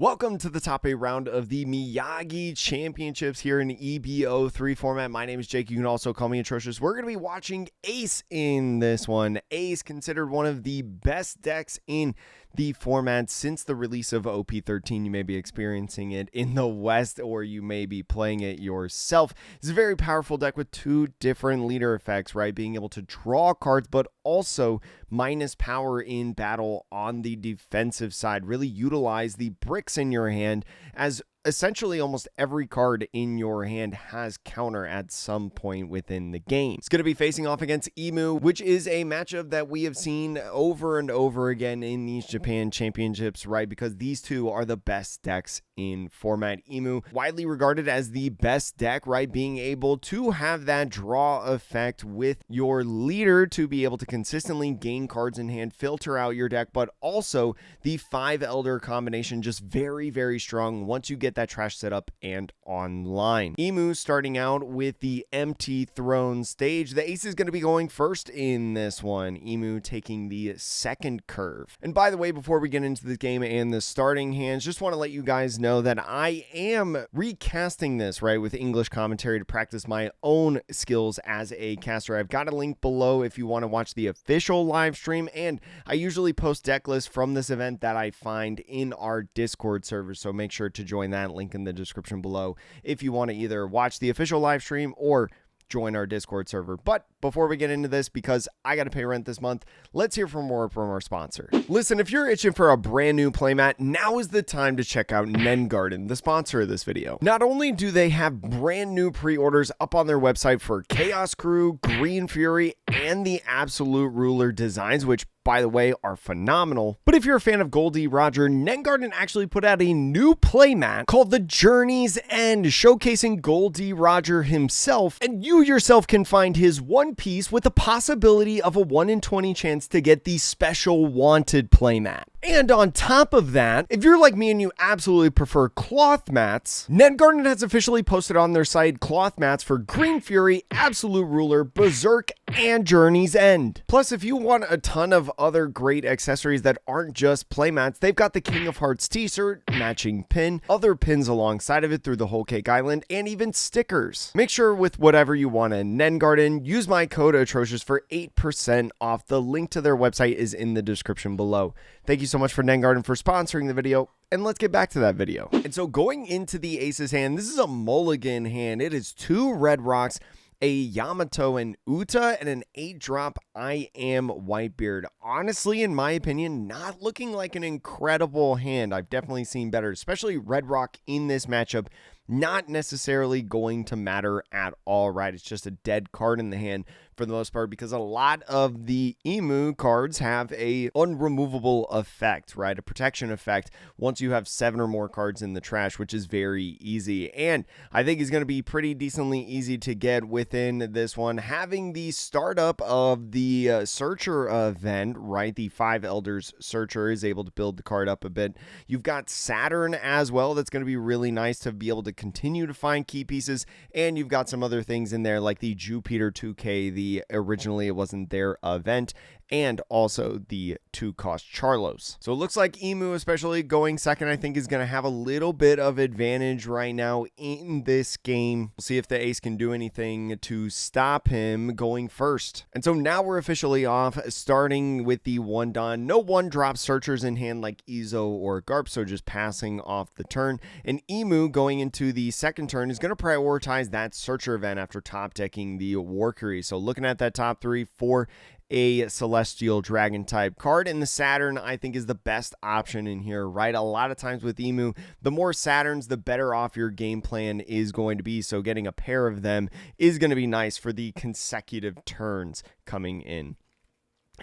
Welcome to the top 8 round of the Miyagi Championships here in EB03 format. My name is Jake. You can also call me Atrocious. We're going to be watching Ace in this one. Ace, considered one of the best decks in the format since the release of OP13. You may be experiencing it in the West, or you may be playing it yourself. It's a very powerful deck with two different leader effects, right? Being able to draw cards, but also minus power in battle on the defensive side. Really utilize the bricks in your hand, as essentially almost every card in your hand has counter at some point within the game. It's going to be facing off against Imu, which is a matchup that we have seen over and over again in these Japan Championships, right? Because these two are the best decks in format. Imu, widely regarded as the best deck, right? Being able to have that draw effect with your leader to be able to consistently gain cards in hand, filter out your deck, but also the 5 Elder combination, just very, very strong once you get that trash set up and online. Imu starting out with the empty throne stage. The ace is going to be going first in this one. Imu taking the second curve. And by the way, before we get into the game and the starting hands, just want to let you guys know that I am recasting this, right, with English commentary to practice my own skills as a caster. I've got a link below if you want to watch the official live stream, and I usually post deck lists from this event that I find in our Discord server, so make sure to join that link in the description below if you want to either watch the official live stream or join our Discord server. But before we get into this, because I got to pay rent this month, let's hear from our sponsor. Listen, if you're itching for a brand new playmat, now is the time to check out Nen Garden, the sponsor of this video. Not only do they have brand new pre-orders up on their website for Chaos Crew, Green Fury, and the Absolute Ruler designs, which by the way, are phenomenal. But if you're a fan of Goldie Roger, Nen Garden actually put out a new playmat called The Journey's End, showcasing Goldie Roger himself, and you yourself can find his one piece with the possibility of a 1 in 20 chance to get the special wanted playmat. And on top of that, if you're like me and you absolutely prefer cloth mats, Nen Garden has officially posted on their site cloth mats for Green Fury, Absolute Ruler, Berserk, and Journey's End. Plus, if you want a ton of other great accessories that aren't just playmats, they've got the King of Hearts t-shirt, matching pin, other pins alongside of it through the whole cake island, and even stickers. Make sure with whatever you want in Nen Garden, use my code Atrocious for 8% off. The link to their website is in the description below. Thank you so much for Nen Garden for sponsoring the video, and let's get back to that video. And so going into the ace's hand, this is a mulligan hand. It is 2 red rocks, a Yamato and Uta, and an 8-drop I Am Whitebeard. Honestly, in my opinion, not looking like an incredible hand. I've definitely seen better, especially red rock in this matchup. Not necessarily going to matter at all, right? It's just a dead card in the hand for the most part, because a lot of the Imu cards have a unremovable effect, right? A protection effect once you have 7 or more cards in the trash, which is very easy. And I think is going to be pretty decently easy to get within this one. Having the startup of the Searcher event, right? The 5 Elders Searcher is able to build the card up a bit. You've got Saturn as well. That's going to be really nice to be able to continue to find key pieces. And you've got some other things in there like the Jupiter 2K, originally it wasn't their event, and also the 2-cost Charlos. So it looks like Imu, especially going second, I think is going to have a little bit of advantage right now in this game. We'll see if the ace can do anything to stop him going first. And so now we're officially off, starting with the 1-don. No 1-drop searchers in hand like Izo or Garp, so just passing off the turn. And Imu going into the second turn is going to prioritize that searcher event after top decking the Warkery. So looking at that top 3 for a Celestial Dragon type card, and the Saturn I think is the best option in here, right? A lot of times with Imu, the more Saturns, the better off your game plan is going to be, so getting a pair of them is going to be nice for the consecutive turns coming in.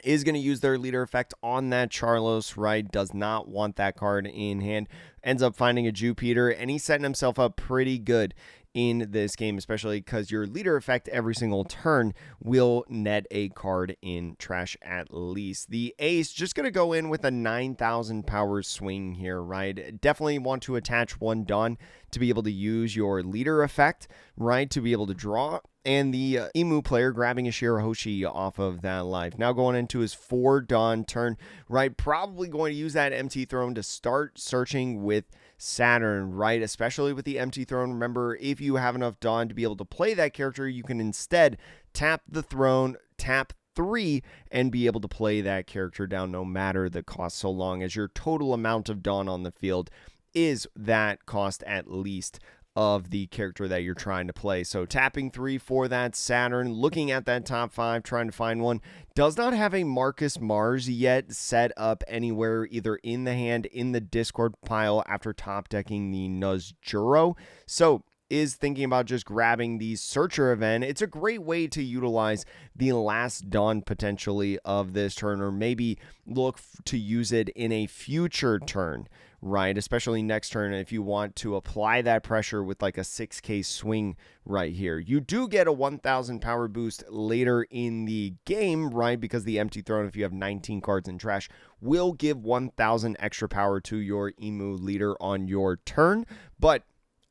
Is going to use their leader effect on that Charlos, right? Does not want that card in hand. Ends up finding a Jupiter, and he's setting himself up pretty good in this game, especially because your leader effect every single turn will net a card in trash at least. The ace just going to go in with a 9,000 power swing here, right? Definitely want to attach 1 Dawn to be able to use your leader effect, right? To be able to draw and the Imu player grabbing a Shirahoshi off of that life. Now going into his 4 Dawn turn, right? Probably going to use that empty throne to start searching with Saturn, right? Especially with the empty throne. Remember, if you have enough Dawn to be able to play that character, you can instead tap the throne, tap 3, and be able to play that character down no matter the cost, so long as your total amount of Dawn on the field is that cost at least of the character that you're trying to play. So tapping 3 for that Saturn, looking at that top 5, trying to find one. Does not have a Marcus Mars yet set up anywhere, either in the hand, in the Discord pile after top decking the Nuzjuro. So is thinking about just grabbing the Searcher event. It's a great way to utilize the last Dawn potentially of this turn, or maybe look to use it in a future turn, right? Especially next turn if you want to apply that pressure with like a 6k swing right here. You do get a 1000 power boost later in the game, right? Because the empty throne, if you have 19 cards in trash, will give 1000 extra power to your Imu leader on your turn, but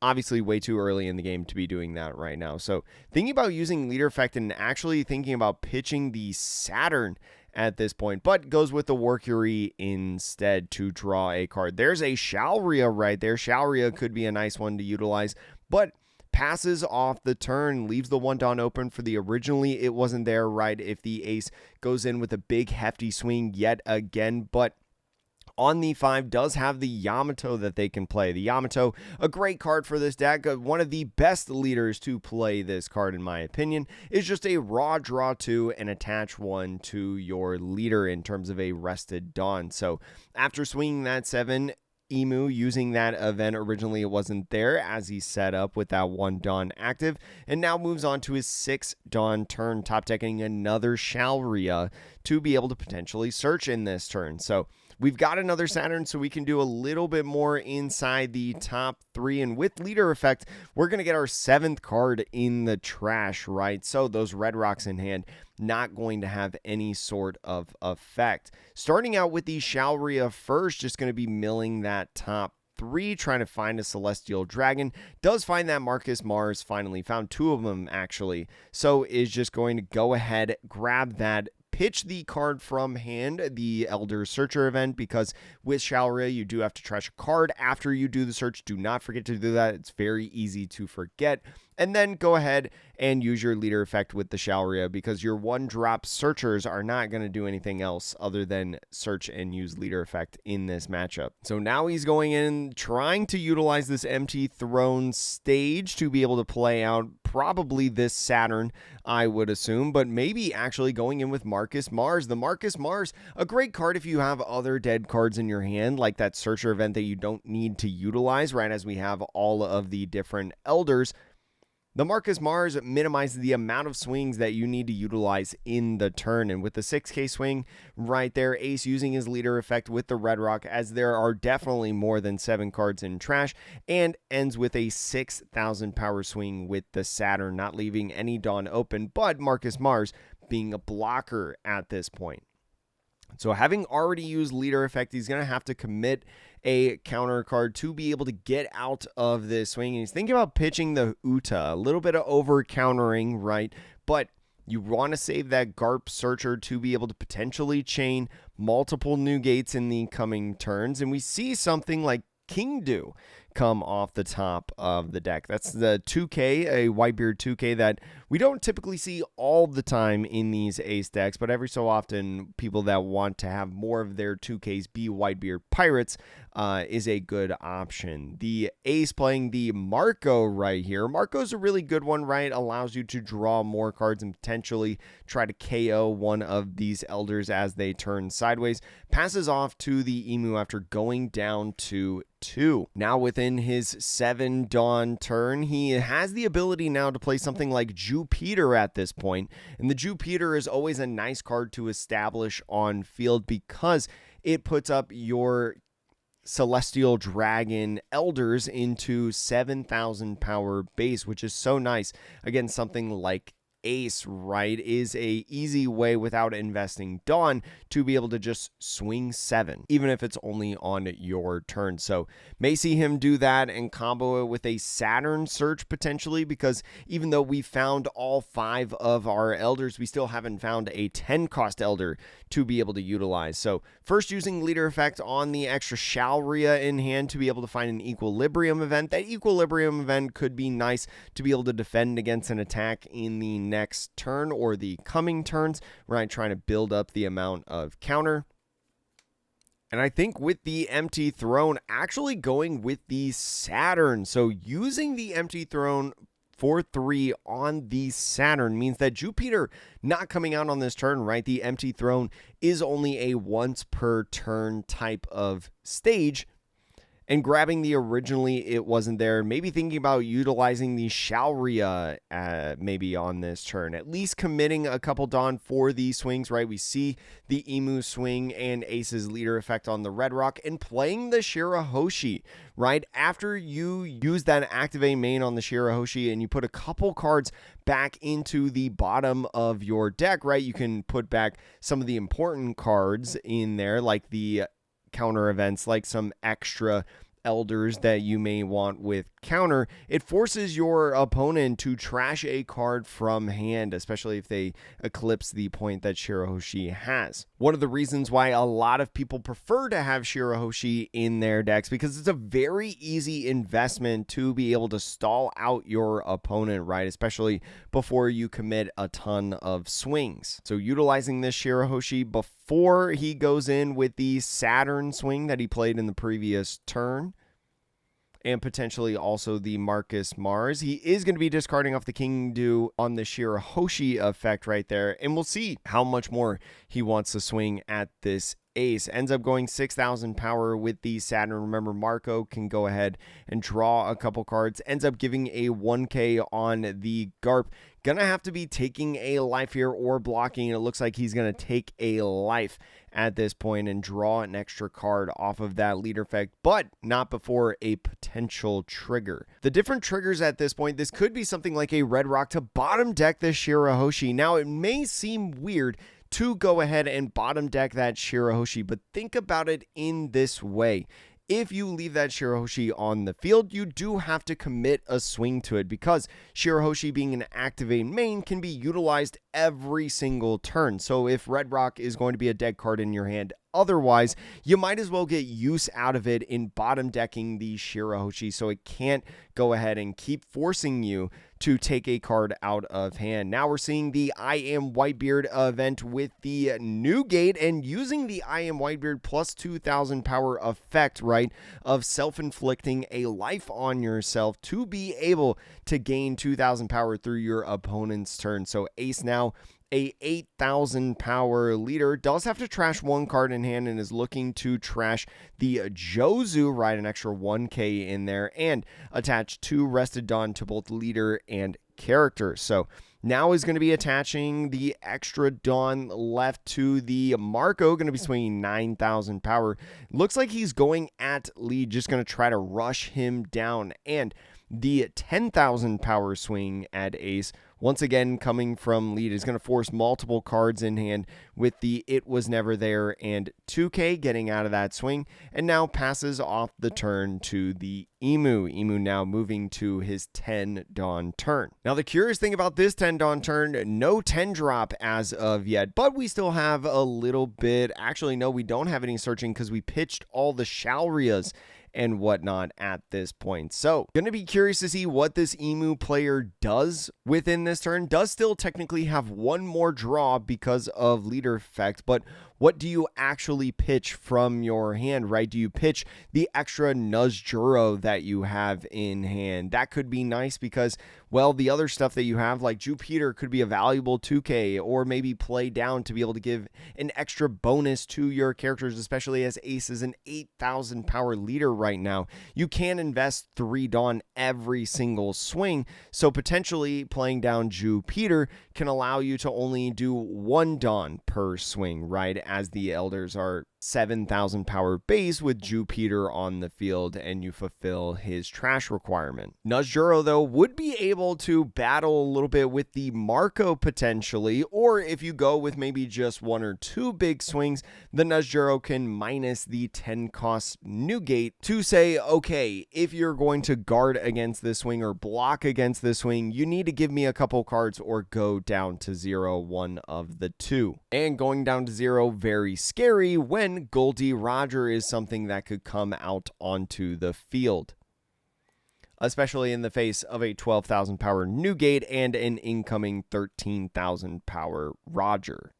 obviously way too early in the game to be doing that right now. So thinking about using leader effect and actually thinking about pitching the Saturn at this point, but goes with the Workury instead to draw a card. There's a Shalria right there. Shalria could be a nice one to utilize, but passes off the turn, leaves the 1 Dawn open for the originally it wasn't there, right? If the ace goes in with a big hefty swing yet again, but on the 5 does have the Yamato that they can play. The Yamato, a great card for this deck. One of the best leaders to play this card, in my opinion, is just a raw draw 2 and attach 1 to your leader in terms of a rested Dawn. So after swinging that 7, Imu using that event, originally it wasn't there as he set up with that 1 Dawn active, and now moves on to his 6 Dawn turn, top decking another Shalria to be able to potentially search in this turn. So we've got another Saturn, so we can do a little bit more inside the top 3. And with leader effect, we're going to get our 7th card in the trash, right? So those red rocks in hand, not going to have any sort of effect. Starting out with the Shalria first, just going to be milling that top 3, trying to find a Celestial Dragon. Does find that Marcus Mars, finally. Found 2 of them, actually. So is just going to go ahead, grab that, pitch the card from hand, the Elder Searcher event, because with Shalria, you do have to trash a card after you do the search. Do not forget to do that. It's very easy to forget. And then go ahead and use your leader effect with the Shalria, because your 1-drop searchers are not going to do anything else other than search and use leader effect in this matchup. So now he's going in, trying to utilize this empty throne stage to be able to play out probably this Saturn, I would assume, but maybe actually going in with Marcus Mars. The Marcus Mars, a great card if you have other dead cards in your hand, like that Searcher event that you don't need to utilize, right, as we have all of the different Elders. The Marcus Mars minimizes the amount of swings that you need to utilize in the turn. And with the 6k swing right there, Ace using his leader effect with the Red Rock, as there are definitely more than 7 cards in trash, and ends with a 6,000 power swing with the Saturn, not leaving any Dawn open, but Marcus Mars being a blocker at this point. So having already used leader effect, he's going to have to commit a counter card to be able to get out of this swing. And he's thinking about pitching the Uta, a little bit of over countering, right? But you want to save that Garp Searcher to be able to potentially chain multiple new gates in the coming turns. And we see something like King Do come off the top of the deck. That's the 2K, a Whitebeard 2K that we don't typically see all the time in these Ace decks, but every so often people that want to have more of their 2Ks be Whitebeard Pirates is a good option. The Ace playing the Marco right here. Marco's a really good one, right? Allows you to draw more cards and potentially try to KO one of these Elders as they turn sideways. Passes off to the Imu after going down to 2. Now within his 7 Dawn turn, he has the ability now to play something like Jupiter at this point, and the Jupiter is always a nice card to establish on field because it puts up your Celestial Dragon Elders into 7,000 power base, which is so nice against something like Ace, right, is a easy way without investing Dawn to be able to just swing 7, even if it's only on your turn. So may see him do that and combo it with a Saturn Search potentially, because even though we found all 5 of our elders, we still haven't found a 10 cost elder to be able to utilize. So first, using leader effect on the extra Shalria in hand to be able to find an equilibrium event. That equilibrium event could be nice to be able to defend against an attack in the next turn or the coming turns, right? Trying to build up the amount of counter. And I think with the empty throne, actually going with the Saturn. So using the empty throne for 3 on the Saturn means that Jupiter not coming out on this turn, right? The empty throne is only a once per turn type of stage. And grabbing the originally it wasn't there, maybe thinking about utilizing the Shalria maybe on this turn, at least committing a couple Dawn for these swings, right? We see the Imu swing and Ace's leader effect on the Red Rock, and playing the Shirahoshi, right? After you use that activate main on the Shirahoshi and you put a couple cards back into the bottom of your deck, right? You can put back some of the important cards in there, like the counter events, like some extra elders that you may want with counter. It forces your opponent to trash a card from hand, especially if they eclipse the point that Shirahoshi has. One of the reasons why a lot of people prefer to have Shirahoshi in their decks, because it's a very easy investment to be able to stall out your opponent, right? Especially before you commit a ton of swings. So utilizing this Shirahoshi before he goes in with the Saturn swing that he played in the previous turn, and potentially also the Marcus Mars. He is going to be discarding off the King Do on the Shirahoshi effect right there, and we'll see how much more he wants to swing at this Ace. Ends up going 6,000 power with the Saturn. Remember, Marco can go ahead and draw a couple cards. Ends up giving a 1K on the Garp. Gonna have to be taking a life here or blocking. It looks like he's gonna take a life at this point and draw an extra card off of that leader effect, but not before a potential trigger. The different triggers at this point, this could be something like a Red Rock to bottom deck this Shirahoshi. Now, it may seem weird to go ahead and bottom deck that Shirahoshi, but think about it in this way. If you leave that Shirahoshi on the field, you do have to commit a swing to it, because Shirahoshi being an activate main can be utilized every single turn. So if Red Rock is going to be a dead card in your hand, otherwise, you might as well get use out of it in bottom decking the Shirahoshi, so it can't go ahead and keep forcing you to take a card out of hand. Now we're seeing the I Am Whitebeard event with the new gate, and using the I Am Whitebeard plus 2,000 power effect, right, of self-inflicting a life on yourself to be able to gain 2,000 power through your opponent's turn. So Ace now a 8,000 power leader does have to trash 1 card in hand and is looking to trash the Jozu, right, an extra 1K in there, and attach 2 Rested Dawn to both leader and character. So now is going to be attaching the extra Dawn left to the Marco, going to be swinging 9,000 power. Looks like he's going at lead, just going to try to rush him down, and the 10,000 power swing at Ace, once again coming from lead, is going to force multiple cards in hand with the It Was Never There and 2K getting out of that swing, and now passes off the turn to the Imu. Imu now moving to his 10 Dawn turn. Now the curious thing about this 10 Dawn turn, no 10 drop as of yet, but we still have a little bit. Actually, no, we don't have any searching because we pitched all the Shalrias and whatnot at this point. So gonna be curious to see what this Imu player does within this turn. Does still technically have 1 more draw because of leader effect, but what do you actually pitch from your hand, right? Do you pitch the extra Nuzjuro that you have in hand? That could be nice because, well, the other stuff that you have, like Jupiter, could be a valuable 2K, or maybe play down to be able to give an extra bonus to your characters, especially as Ace is an 8,000 power leader right now. You can invest 3 Dawn every single swing, so potentially playing down Jupiter can allow you to only do 1 Dawn per swing, right? As the elders are 7,000 power base with Jupiter on the field, and you fulfill his trash requirement. Nuzjuro, though, would be able to battle a little bit with the Marco potentially, or if you go with maybe just 1 or 2 big swings, the Nuzjuro can minus the 10 cost Newgate to say, okay, if you're going to guard against this swing or block against this swing, you need to give me a couple cards or go down to 0, one of the two. And going down to 0, very scary when Goldie Roger is something that could come out onto the field, especially in the face of a 12,000 power Newgate and an incoming 13,000 power Roger.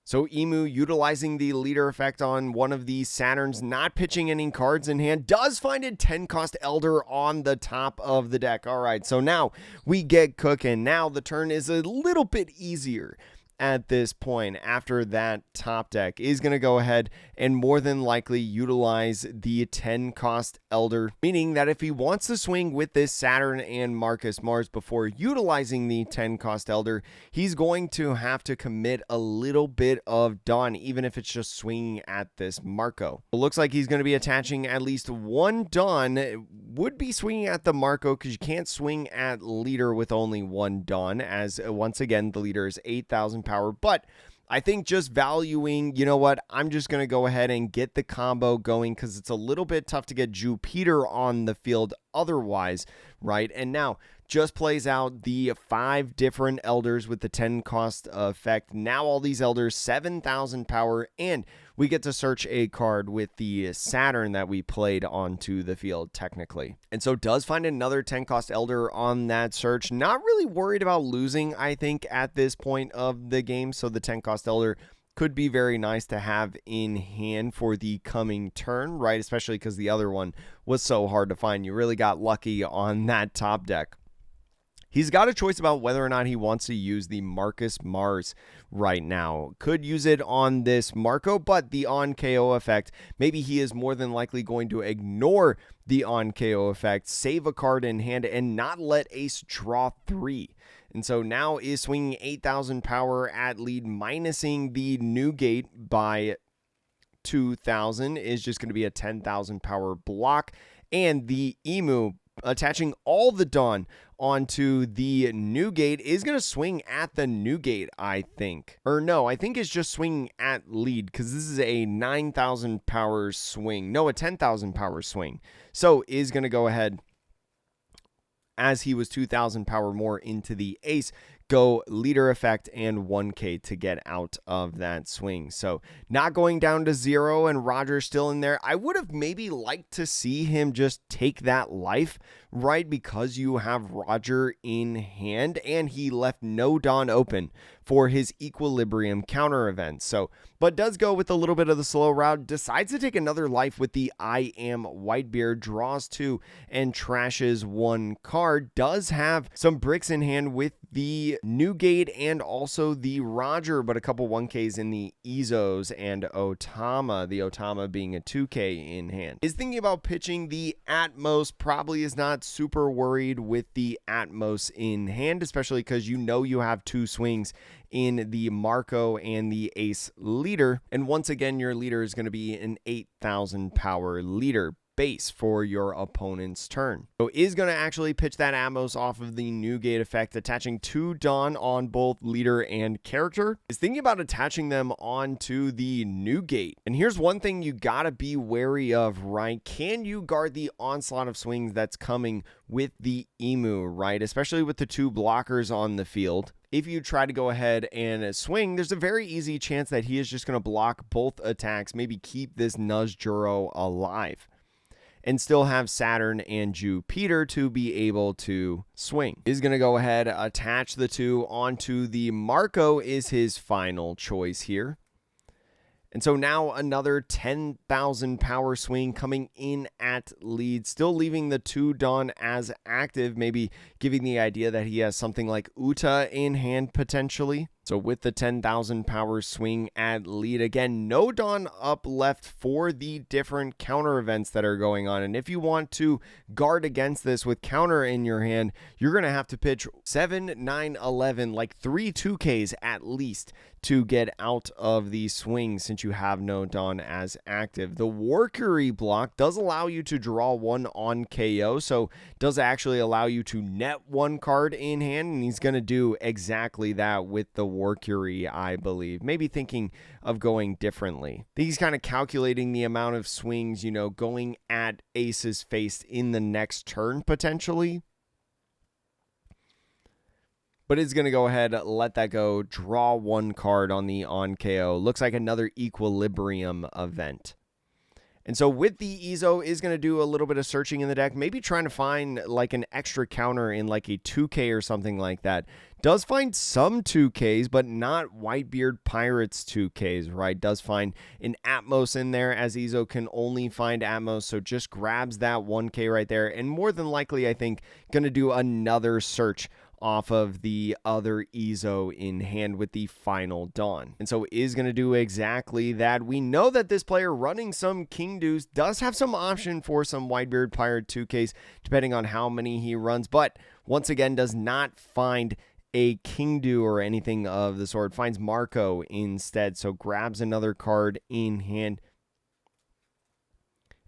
So Imu, utilizing the leader effect on one of the Saturns, not pitching any cards in hand, does find a 10 cost Elder on the top of the deck. All right, so now we get cooking. Now the turn is a little bit easier. At this point, after that top deck, is going to go ahead and more than likely utilize the 10 cost Elder, meaning that if he wants to swing with this Saturn and Marcus Mars before utilizing the 10 cost Elder, he's going to have to commit a little bit of Dawn, even if it's just swinging at this Marco. It looks like he's going to be attaching at least 1 Dawn. It would be swinging at the Marco because you can't swing at leader with only 1 Dawn, as once again the leader is 8,000 power. But I think just valuing, you know what, I'm just going to go ahead and get the combo going because it's a little bit tough to get Jupiter on the field otherwise, right? And now just plays out the 5 different Elders with the 10 cost effect. Now all these Elders, 7,000 power, and we get to search a card with the Saturn that we played onto the field technically. And so does find another 10 cost Elder on that search. Not really worried about losing, I think, at this point of the game. So the 10 cost Elder could be very nice to have in hand for the coming turn, right? Especially because the other one was so hard to find. You really got lucky on that top deck. He's got a choice about whether or not he wants to use the Marcus Mars right now. Could use it on this Marco, but the on KO effect, maybe he is more than likely going to ignore the on KO effect, save a card in hand, and not let Ace draw 3. And so now is swinging 8,000 power at lead, minusing the Newgate by 2,000 is just going to be a 10,000 power block, and the Imu attaching all the Dawn onto the Newgate is going to swing at the Newgate, I think. Or no, I think it's just swinging at lead because this is a 9,000 power swing. No, a 10,000 power swing. So is going to go ahead, as he was 2,000 power more into the Ace, go leader effect and 1K to get out of that swing. So not going down to 0 and Roger's still in there. I would have maybe liked to see him just take that life, right? Because you have Roger in hand and he left no Dawn open for his equilibrium counter event. So, but does go with a little bit of the slow route, decides to take another life with the I Am Whitebeard, draws 2 and trashes 1 card. Does have some bricks in hand with the Newgate and also the Roger, but a couple 1Ks in the Izos and Otama, the Otama being a 2K in hand. Is thinking about pitching the Atmos, probably is not super worried with the Atmos in hand, especially because you know you have 2 swings in the Marco and the Ace leader. And once again, your leader is going to be an 8,000 power leader base for your opponent's turn. So is going to actually pitch that Atmos off of the Newgate effect, attaching 2 Dawn on both leader and character. Is thinking about attaching them onto the Newgate. And here's one thing you got to be wary of, right? Can you guard the onslaught of swings that's coming with the Imu, right? Especially with the 2 blockers on the field. If you try to go ahead and swing, there's a very easy chance that he is just going to block both attacks, maybe keep this Nuzjuro alive, and still have Saturn and Jupiter to be able to swing. Is going to go ahead, attach the 2 onto the Marco is his final choice here. And so now another 10,000 power swing coming in at lead, still leaving the 2 Dawn as active, maybe giving the idea that he has something like Uta in hand potentially. So with the 10,000 power swing at lead, again, no Dawn up left for the different counter events that are going on. And if you want to guard against this with counter in your hand, you're going to have to pitch 7, 9, 11, like 3 2Ks at least to get out of the swing since you have no Dawn as active. The Warcury block does allow you to draw 1 on KO, so does actually allow you to net 1 card in hand, and he's going to do exactly that with the Warcury, I believe. Maybe thinking of going differently. He's kind of calculating the amount of swings, going at Ace's face in the next turn potentially. But it's going to go ahead, let that go, draw 1 card on the on KO. Looks like another Equilibrium event. And so with the Ezo is going to do a little bit of searching in the deck, maybe trying to find like an extra counter in like a 2K or something like that. Does find some 2Ks, but not Whitebeard Pirates 2Ks, right? Does find an Atmos in there, as Ezo can only find Atmos, so just grabs that 1K right there. And more than likely, I think, going to do another search off of the other Ezo in hand with the final Dawn. And so is going to do exactly that. We know that this player running some King Deuce does have some option for some Whitebeard Pirate 2Ks, depending on how many he runs, but once again does not find a King Deuce or anything of the sort. Finds Marco instead, so grabs another card in hand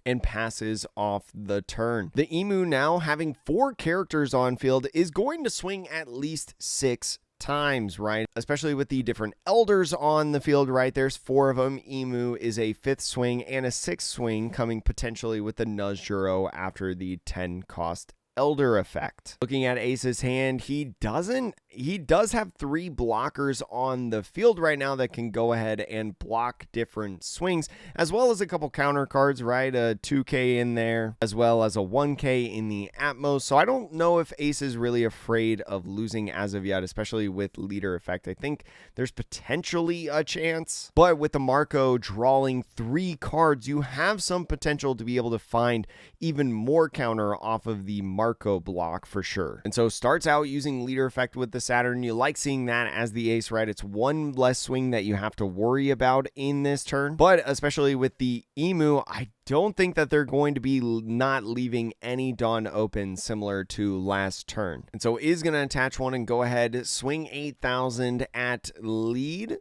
and passes off the turn. The Imu, now having 4 characters on field, is going to swing at least 6 times, right? Especially with the different elders on the field, right? There's 4 of them. Imu is a 5th swing and a 6th swing, coming potentially with the Nuzjuro after the 10 cost elder effect. Looking at Ace's hand, he does have 3 blockers on the field right now that can go ahead and block different swings, as well as a couple counter cards, right? A 2K in there, as well as a 1K in the Atmos. So I don't know if Ace is really afraid of losing as of yet, especially with leader effect. I think there's potentially a chance, but with the Marco drawing 3 cards, you have some potential to be able to find even more counter off of the Marco block for sure. And so starts out using leader effect with the Saturn. You like seeing that as the ace, right? It's 1 less swing that you have to worry about in this turn. But especially with the Imu, I don't think that they're going to be not leaving any Dawn open similar to last turn. And so is going to attach 1 and go ahead, swing 8,000 at lead.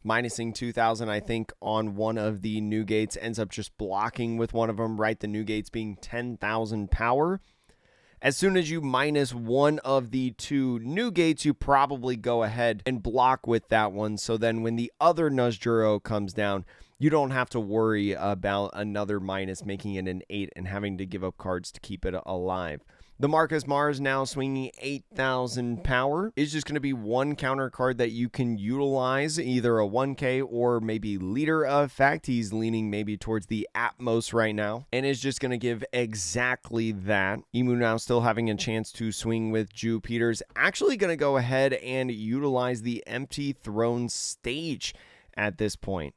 Minusing 2,000, I think, on one of the new gates. Ends up just blocking with one of them, right? The new gates being 10,000 power. As soon as you minus one of the 2 new gates, you probably go ahead and block with that one. So then when the other Nuzjuro comes down, you don't have to worry about another minus, making it an 8 and having to give up cards to keep it alive. The Marcus Mars, now swinging 8,000 power, is just going to be 1 counter card that you can utilize, either a 1K or maybe leader effect. He's leaning maybe towards the Atmos right now, and is just going to give exactly that. Imu now still having a chance to swing with Jupiter's, actually going to go ahead and utilize the Empty Throne stage at this point.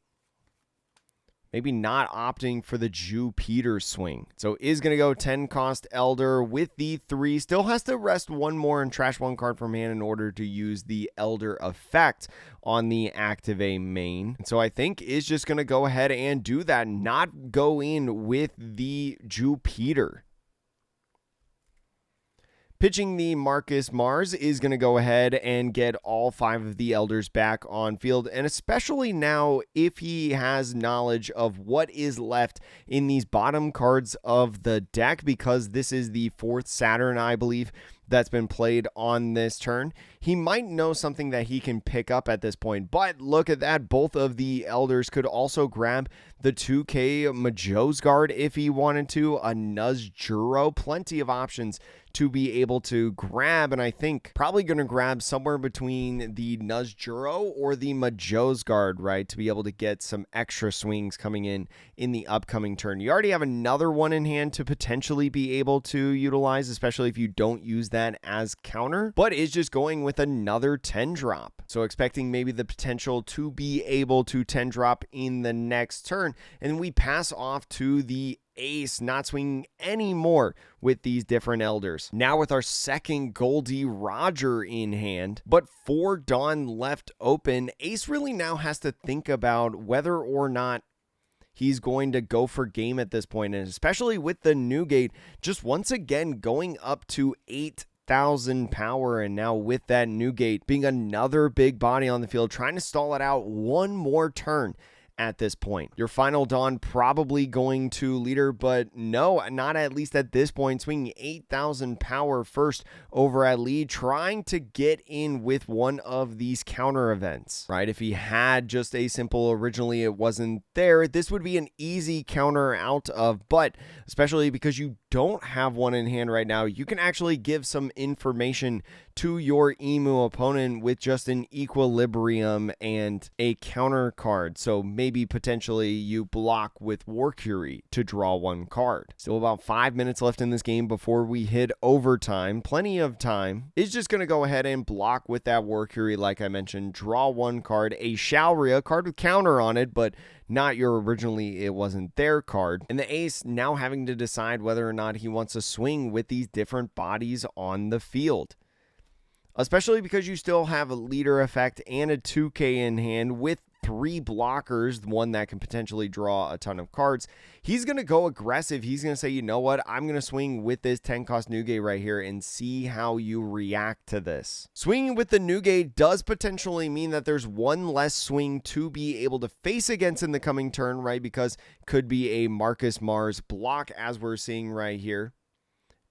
Maybe not opting for the Jupiter swing. So is going to go 10 cost Elder with the 3. Still has to rest 1 more and trash 1 card from hand in order to use the Elder effect on the Activate main. And so I think is just going to go ahead and do that. Not go in with the Jupiter. Pitching the Marcus Mars is going to go ahead and get all 5 of the elders back on field, and especially now if he has knowledge of what is left in these bottom cards of the deck, because this is the 4th Saturn, I believe, that's been played on this turn. He might know something that he can pick up at this point, but look at that. Both of the elders could also grab the 2K Majosguard if he wanted to, a Nuzjuro, plenty of options to be able to grab, and I think probably going to grab somewhere between the Nuzjuro or the Majosguard, right, to be able to get some extra swings coming in the upcoming turn. You already have another one in hand to potentially be able to utilize, especially if you don't use that as counter, but is just going with another 10 drop. So expecting maybe the potential to be able to 10 drop in the next turn, and we pass off to the Ace not swinging anymore with these different elders. Now with our second Goldie Roger in hand, but 4 Dawn left open, Ace really now has to think about whether or not he's going to go for game at this point, and especially with the Newgate just once again going up to 8,000 power, and now with that Newgate being another big body on the field, trying to stall it out one more turn. At this point, your final Dawn probably going to leader, but no, not at least at this point. Swinging 8,000 power first over at lead, trying to get in with one of these counter events, right? If he had just a simple originally, it wasn't there, this would be an easy counter out of, but especially because you don't have one in hand right now, you can actually give some information to your Emu opponent with just an equilibrium and a counter card. So maybe potentially you block with War Curie to draw one card. Still about 5 minutes left in this game before we hit overtime. Plenty of time. Is just going to go ahead and block with that War Curie, like I mentioned, draw one card, a Shalria card with counter on it, but not your originally it wasn't their card. And the Ace now having to decide whether or not he wants to swing with these different bodies on the field. Especially because you still have a leader effect and a 2K in hand with 3 blockers, one that can potentially draw a ton of cards. He's going to go aggressive. He's going to say, you know what, I'm going to swing with this 10 cost Newgate right here and see how you react to this. Swinging with the Newgate does potentially mean that there's one less swing to be able to face against in the coming turn, right? Because could be a Marcus Mars block as we're seeing right here.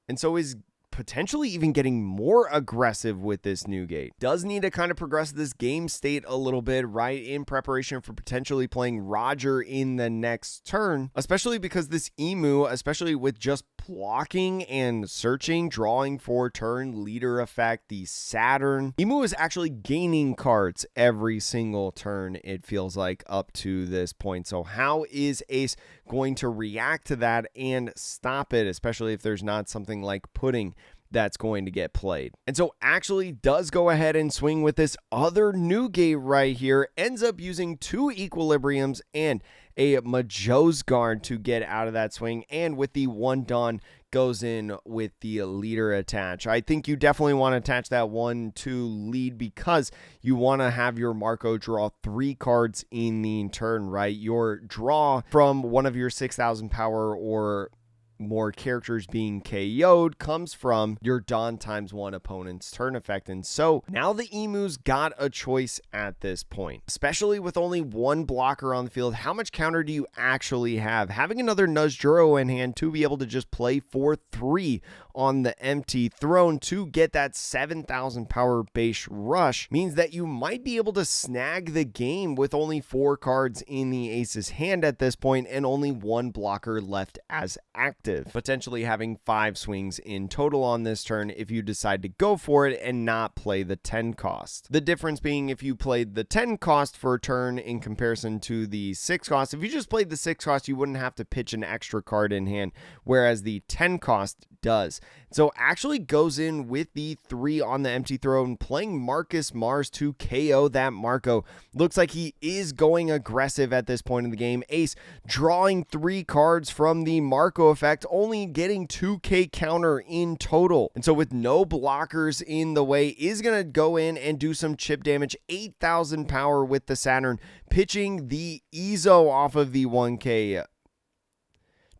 And so is potentially even getting more aggressive with this Newgate. Does need to kind of progress this game state a little bit, right, in preparation for potentially playing Roger in the next turn, especially because this Emu, especially with just blocking and searching, drawing for turn, leader effect, the Saturn, Emu is actually gaining cards every single turn, it feels like, up to this point. So how is Ace going to react to that and stop it, especially if there's not something like pudding that's going to get played? And so actually does go ahead and swing with this other Newgate right here, ends up using 2 equilibriums and a Majo's Guard to get out of that swing, and with the 1 Dawn goes in with the leader attach. I think you definitely want to attach that 1-2 lead because you want to have your Marco draw 3 cards in the turn, right? Your draw from one of your 6,000 power or more characters being KO'd comes from your Dawn ×1 opponent's turn effect. And so now the Emu's got a choice at this point, especially with only 1 blocker on the field. How much counter do you actually have? Having another Nuzjuro in hand to be able to just play for 3 on the empty throne to get that 7,000 power base rush means that you might be able to snag the game with only 4 cards in the Ace's hand at this point and only 1 blocker left as active, potentially having 5 swings in total on this turn if you decide to go for it and not play the 10 cost. The difference being if you played the 10 cost for a turn in comparison to the 6 cost, if you just played the 6 cost, you wouldn't have to pitch an extra card in hand, whereas the 10 cost does. So actually goes in with the 3 on the empty throne, playing Marcus Mars to KO that Marco. Looks like he is going aggressive at this point in the game. Ace drawing 3 cards from the Marco effect, only getting 2k counter in total. And so with no blockers in the way, is going to go in and do some chip damage, 8,000 power with the Saturn, pitching the Ezo off of the 1k.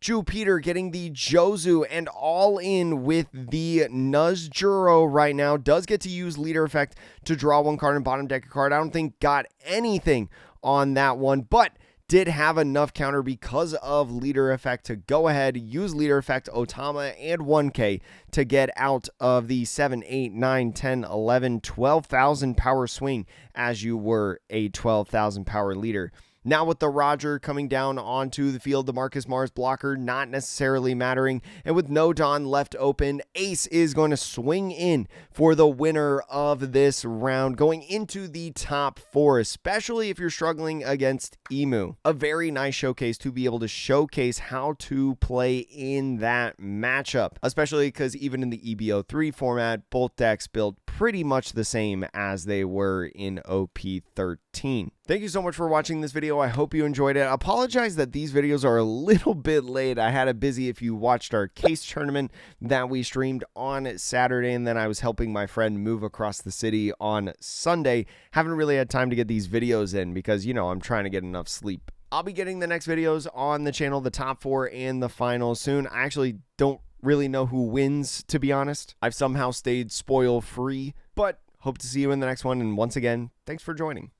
Jupiter getting the Jozu and all in with the Nuzjuro right now. Does get to use leader effect to draw 1 card and bottom deck a card. I don't think got anything on that one, but did have enough counter because of leader effect to go ahead, use leader effect, Otama, and 1k to get out of the 7, 8, 9, 10, 11, 12,000 power swing as you were a 12,000 power leader. Now with the Roger coming down onto the field, the Marcus Mars blocker not necessarily mattering, and with no Dawn left open, Ace is going to swing in for the winner of this round, going into the top 4, especially if you're struggling against Emu. A very nice showcase to be able to showcase how to play in that matchup, especially because even in the EB03 format, both decks build pretty much the same as they were in OP13. Thank you so much for watching this video. I hope you enjoyed it. I apologize that these videos are a little bit late. I had it busy if you watched our case tournament that we streamed on Saturday, and then I was helping my friend move across the city on Sunday. Haven't really had time to get these videos in because, you know, I'm trying to get enough sleep. I'll be getting the next videos on the channel, the top 4 and the final soon. I actually don't really know who wins, to be honest. I've somehow stayed spoil free, but hope to see you in the next one. And once again, thanks for joining.